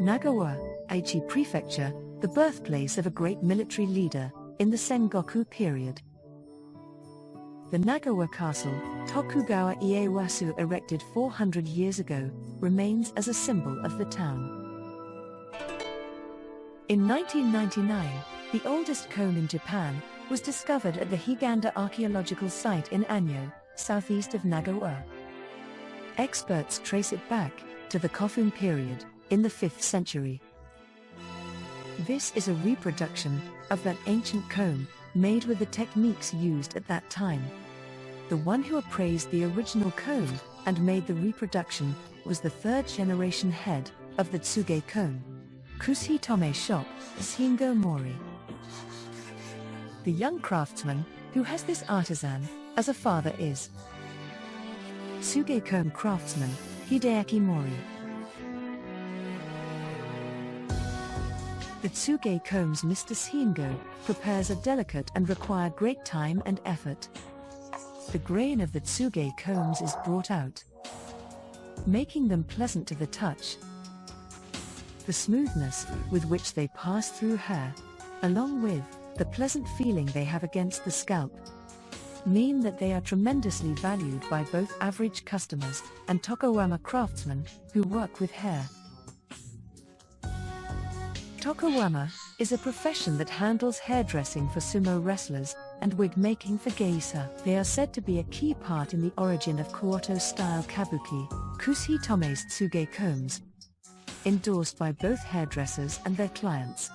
Nagoya, Aichi prefecture, the birthplace of a great military leader in the Sengoku period. The Nagoya castle, Tokugawa Ieyasu, erected 400 years ago, remains as a symbol of the town. In 1999, the oldest comb in Japan was discovered at the Higanda archaeological site in Anyo, southeast of Nagoya. Experts trace it back to the Kofun period, in the 5th century. This is a reproduction of that ancient comb, made with the techniques used at that time. The one who appraised the original comb and made the reproduction was the 3rd generation head of the Tsuge comb, Kushidome shop, Shingo Mori. The young craftsman who has this artisan as a father is Tsuge comb craftsman, Hideaki Mori. The Tsuge comb's Mr. Shingo prepares a delicate and require great time and effort. The grain of the Tsuge combs is brought out, making them pleasant to the touch. The smoothness with which they pass through hair, along with the pleasant feeling they have against the scalp, mean that they are tremendously valued by both average customers and Tokoyama craftsmen who work with hair. Tokoyama is a profession that handles hairdressing for sumo wrestlers and wig making for geisha. They are said to be a key part in the origin of Kyoto-style kabuki, Kushitome's Tsuge combs, endorsed by both hairdressers and their clients.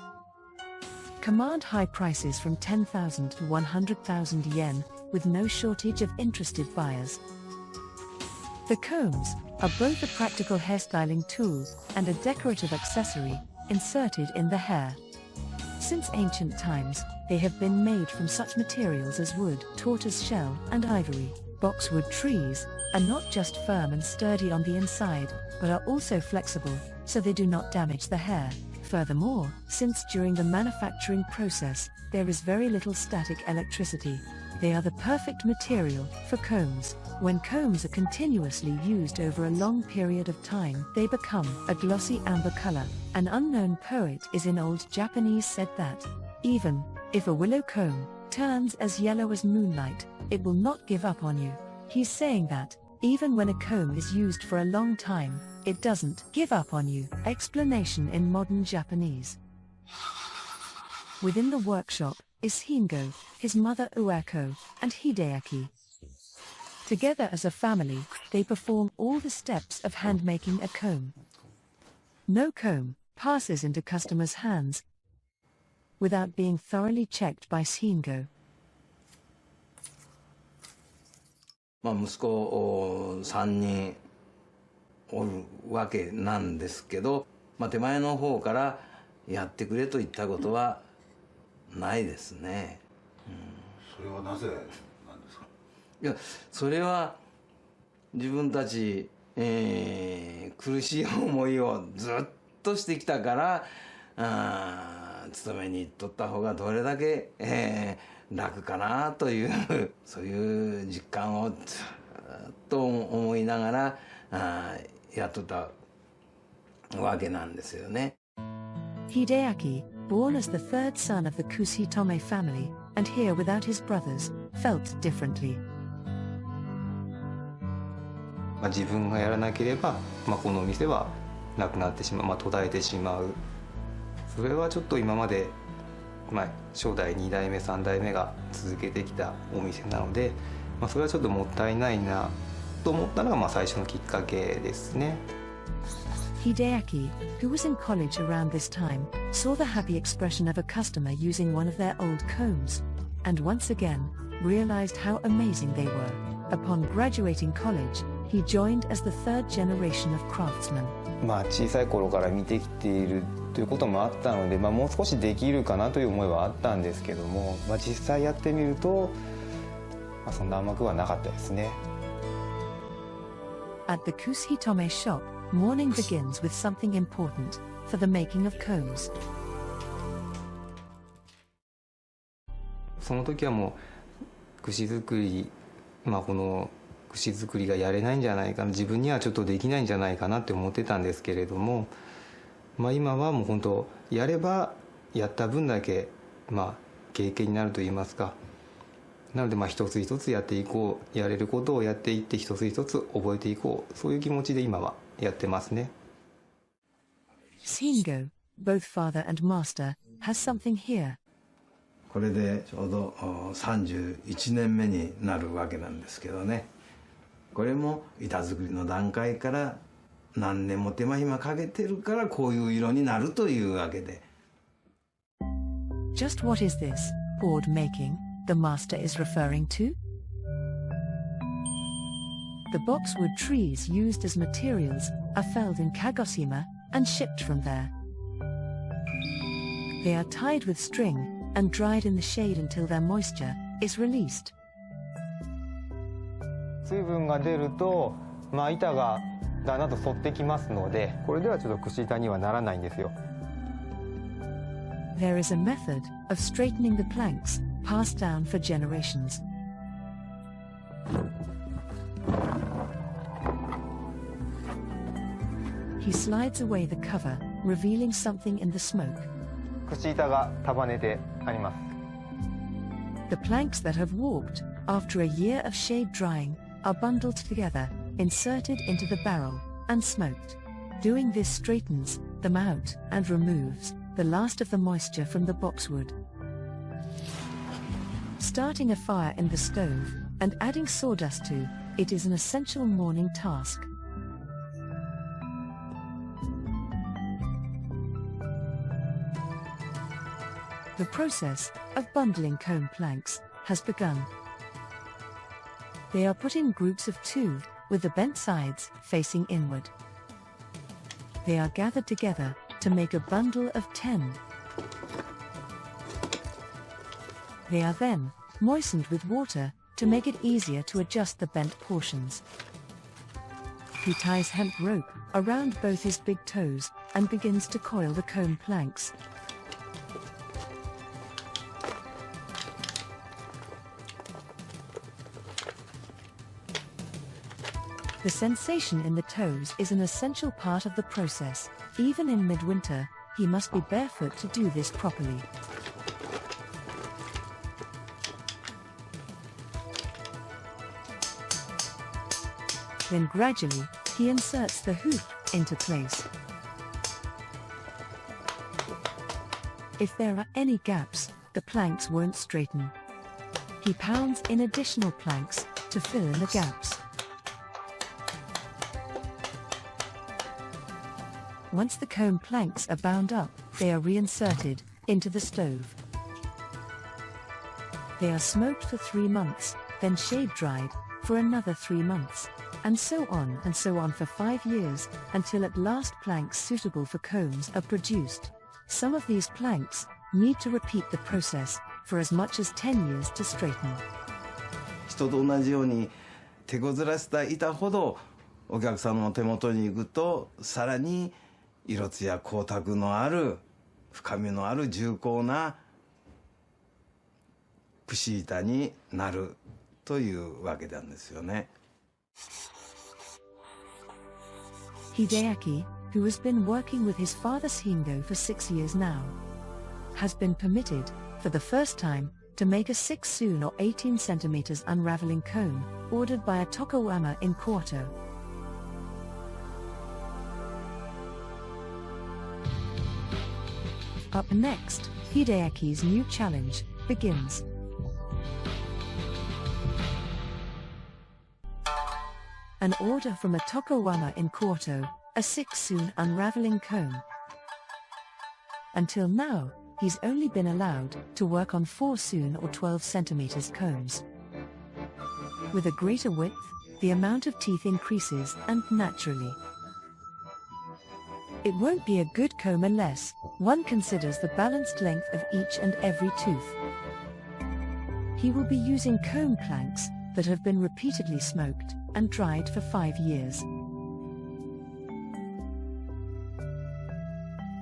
Command high prices from 10,000 to 100,000 yen, with no shortage of interested buyers. The combs are both a practical hairstyling tool and a decorative accessory inserted in the hair. Since ancient times, they have been made from such materials as wood, tortoise shell, and ivory. Boxwood trees are not just firm and sturdy on the inside, but are also flexible, so they do not damage the hair. Furthermore, since during the manufacturing process, there is very little static electricity, they are the perfect material for combs. When combs are continuously used over a long period of time, they become a glossy amber color. An unknown poet is in old Japanese said that, even if a willow comb turns as yellow as moonlight, it will not give up on you. He's saying that, even when a comb is used for a long time, it doesn't give up on you. Explanation in modern Japanese. Within the workshop is Shingo, his mother Ueko, and Hideaki. Together as a family, they perform all the steps of hand-making a comb. No comb passes into customers' hands without being thoroughly checked by Shingo. 息子3人おるわけなんですけど、手前の方からやってくれと言ったことはないですね。それはなぜなんですか？いや、それは自分たち、苦しい思いをずっとしてきたから、勤めに行っとった方がどれだけ、楽かなというそういう実感をずっと思いながらやっとったわけなんですよね。Hideaki, born as the 3rd son of the Kushidome family, and here without his brothers, felt differently. 自分がやらなければ、このお店はなくなってしまう、途絶えてしまう。それはちょっと今まで、初代2代目3代目が続けてきたお店なので、それはちょっともったいないなと思ったのが最初のきっかけですね。Hideaki, who was in college around this time, saw the happy expression of a customer using one of their old combs, and once again, realized how amazing they were. Upon graduating college, he joined as the 3rd generation of craftsmen. 小さい頃から見てきているということもあったので、もう少しできるかなという思いはあったんですけども、実際やってみると、そんな甘くはなかったですね。At the Kushidome shop, morning begins with something important for the making of combs. その時はもう櫛作り、この櫛作りがやれないんじゃないかな、自分にはちょっとできないんじゃないかなって思ってたんですけれども、今はもう本当やればやった分だけ経験になるといいますか、なので一つ一つやっていこう、やれることをやっていって一つ一つ覚えていこう、そういう気持ちで今はやってますね。Shingo, both father and master, has something here. これでちょうど31年目になるわけなんですけどね。これも板作りの段階から何年も手間暇かけてるからこういう色になるというわけで。Just what is this board making the master is referring to? The boxwood trees used as materials are felled in Kagoshima and shipped from there. They are tied with string and dried in the shade until their moisture is released. 水分が出ると、板がだんだんと反ってきますので、これではちょっと串板にはならないんですよ。There is a method of straightening the planks passed down for generations. He slides away the cover, revealing something in the smoke. 串板が束ねてあります。The planks that have warped after a year of shade drying are bundled together, inserted into the barrel, and smoked. Doing this straightens them out and removes the last of the moisture from the boxwood. Starting a fire in the stove and adding sawdust to it is an essential morning task. The process of bundling comb planks has begun. They are put in groups of 2, with the bent sides facing inward. They are gathered together to make a bundle of 10. They are then moistened with water to make it easier to adjust the bent portions. He ties hemp rope around both his big toes and begins to coil the comb planks. The sensation in the toes is an essential part of the process. Even in midwinter, he must be barefoot to do this properly. Then gradually, he inserts the hoop into place. If there are any gaps, the planks won't straighten. He pounds in additional planks to fill in the gaps. Once the comb planks are bound up, they are reinserted into the stove. They are smoked for 3 months, then shade dried for another 3 months, and so on for 5 years, until at last planks suitable for combs are produced. Some of these planks need to repeat the process for as much as 10 years to straighten. 人と同じように手こずらせた板ほどお客様の手元に行くとさらに色艶光沢のある深みのある重厚な串板になるというわけなんですよね。Hideaki, who has been working with his father Shingo for 6 years now, has been permitted, for the first time, to make a 6 soon or 18 centimeters unraveling comb, ordered by a Tokoyama in Kyoto. Up next, Hideaki's new challenge begins. An order from a Tokoyama in Kyoto, a 6 soon unraveling comb. Until now, he's only been allowed to work on 4 soon or 12 centimeters combs. With a greater width, the amount of teeth increases and naturally. It won't be a good comb unless one considers the balanced length of each and every tooth. He will be using comb planks that have been repeatedly smoked and dried for 5 years.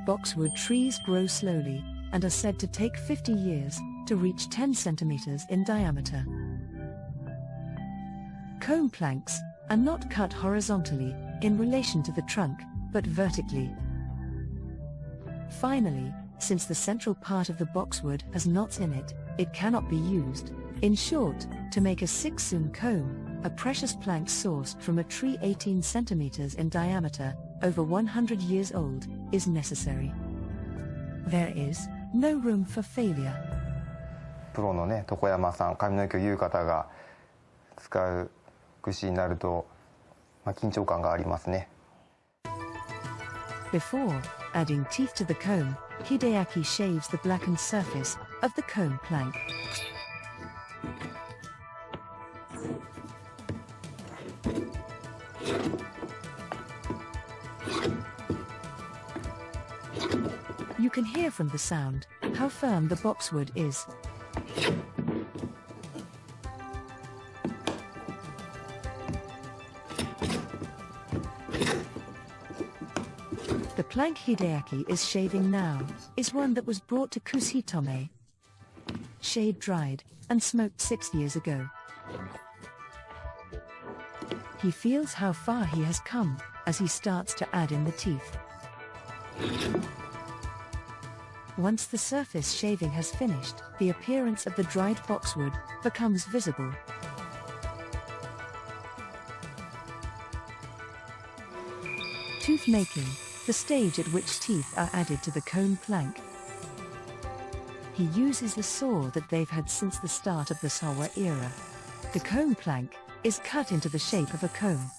Boxwood trees grow slowly and are said to take 50 years to reach 10 centimeters in diameter. Comb planks are not cut horizontally in relation to the trunk, but vertically. Finally, since the central part of the boxwood has knots in it, it cannot be used. In short, to make a 6-sun comb, a precious plank sourced from a tree 18 centimeters in diameter, over 100 years old, is necessary. There is no room for failure. プロのね、床山さん、髪の毛を言う方が使う櫛になると、緊張感がありますね。Before adding teeth to the comb, Hideaki shaves the blackened surface of the comb plank. You can hear from the sound how firm the boxwood is. The plank Hideaki is shaving now is one that was brought to Kushidome, shade-dried and smoked 6 years ago. He feels how far he has come as he starts to add in the teeth. Once the surface shaving has finished, the appearance of the dried boxwood becomes visible. Tooth making, the stage at which teeth are added to the comb plank. He uses the saw that they've had since the start of the Sawa era. The comb plank is cut into the shape of a comb.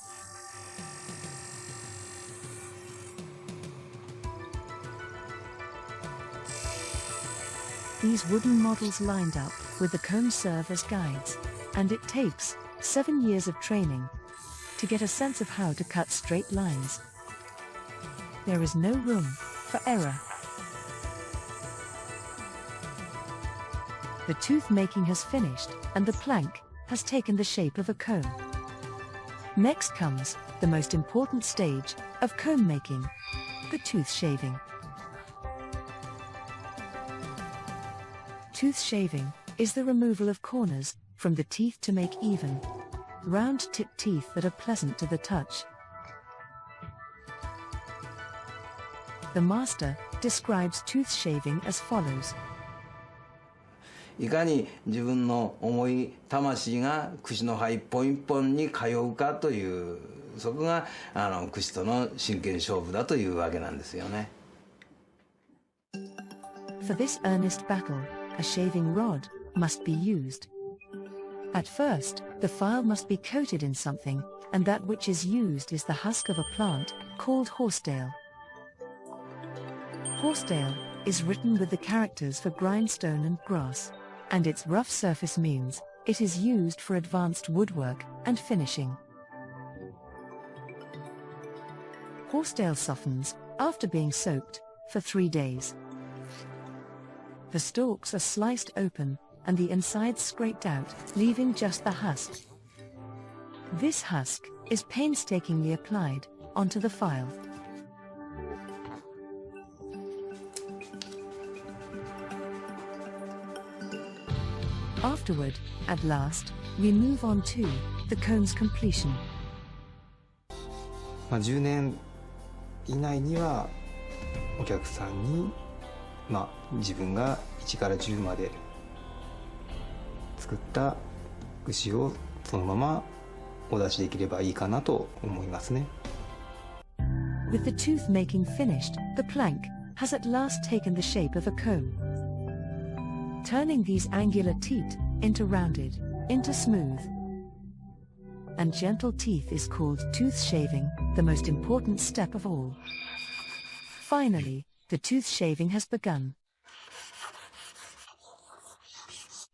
These wooden models lined up with the comb serve as guides, and it takes 7 years of training to get a sense of how to cut straight lines. There is no room for error. The tooth making has finished, and the plank has taken the shape of a comb. Next comes the most important stage of comb making, the tooth shaving. Tooth shaving is the removal of corners from the teeth to make even, round-tipped teeth that are pleasant to the touch. The master describes tooth shaving as follows. いかに自分の思い魂が櫛の刃一本一本に通うかという、そこが櫛との真剣勝負だというわけなんですよね。For this earnest battle, a shaving rod must be used. At first, the file must be coated in something, and that which is used is the husk of a plant called horsetail. Horsetail is written with the characters for grindstone and grass, and its rough surface means it is used for advanced woodwork and finishing. Horsetail softens after being soaked for 3 days. The stalks are sliced open and the inside scraped out, leaving just the husk. This husk is painstakingly applied onto the file. Afterward, at last, we move on to the comb's completion. 10年以内にはお客さんに、自分が1から10まで作った櫛をそのままお出しできればいいかなと思いますね。With the tooth making finished, the plank has at last taken the shape of a comb. Turning these angular teeth into rounded, into smooth and gentle teeth is called tooth shaving, the most important step of all. Finally, the tooth shaving has begun.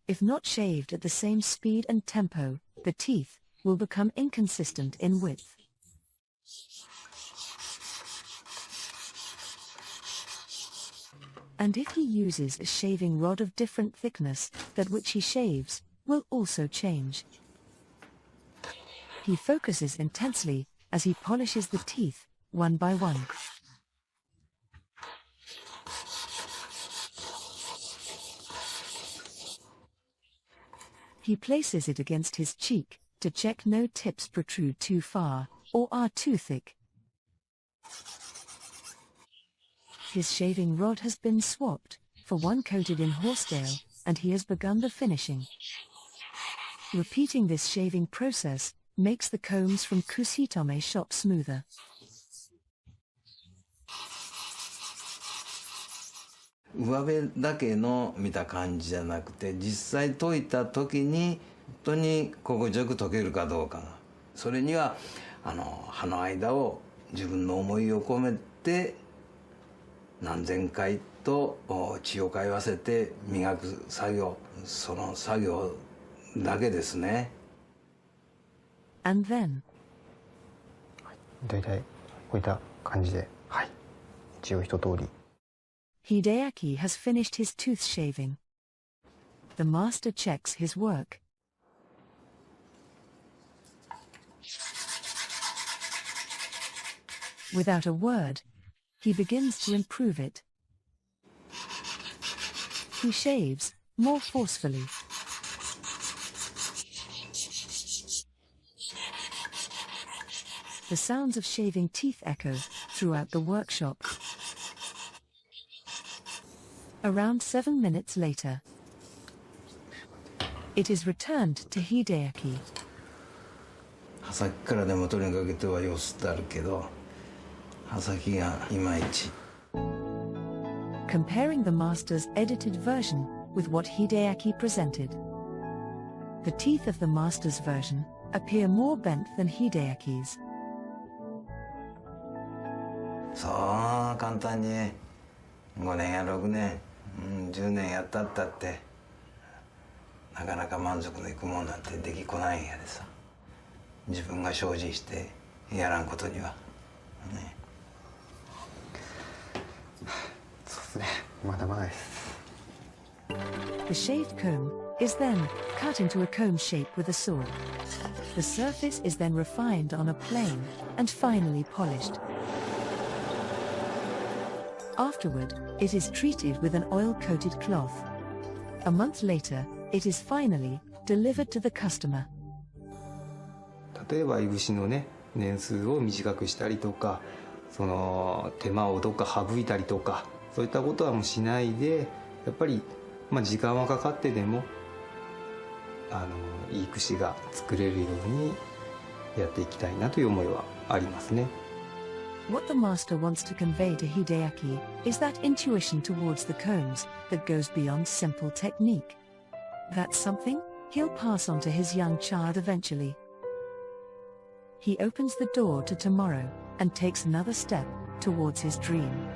If not shaved at the same speed and tempo, the teeth will become inconsistent in width. And if he uses a shaving rod of different thickness, that which he shaves will also change. He focuses intensely as he polishes the teeth one by one. He places it against his cheek to check no tips protrude too far or are too thick. His shaving rod has been swapped for one coated in horsetail, and he has begun the finishing. Repeating this shaving process makes the combs from Kushidome shop smoother. 上辺だけの見た感じじゃなくて、実際研いだ時に本当に心地よく研けるかどうかが、それには刃の間を自分の思いを込めて何千回と血を通わせて磨く作業、その作業だけですね。 And then だいたいこういった感じで、はい、一応一通り。 Hideaki has finished his tooth shaving. The master checks his work. Without a word, he begins to improve it. He shaves more forcefully. The sounds of shaving teeth echo throughout the workshop. Around 7 minutes later, it is returned to Hideaki. 刃先からでも取りにかけては様子ってあるけど、刃先がいまいち。 Comparing the master's edited version with what Hideaki presented. The teeth of the master's version appear more bent than Hideaki's. そう簡単に5年や6年、10年やったったってなかなか満足のいくもんなんてできこないんやでさ。自分が精進してやらんことにはね。そうですね、まだまだです。 The shaved comb is then cut into a comb shape with a saw. The surface is then refined on a plane and finally polished. Afterward, it is treated with an oil-coated cloth. A month later, it is finally delivered to the customer. 例えばいぶしのね年数を短くしたりとか、その手間をどっか省いたりとか、そういったことはもうしないで、やっぱり時間はかかってでもいい櫛が作れるようにやっていきたいなという思いはありますね。 What the master wants to convey to Hideaki is that intuition towards the combs that goes beyond simple technique. That's something he'll pass on to his young child eventually. He opens the door to tomorrow and takes another step towards his dream.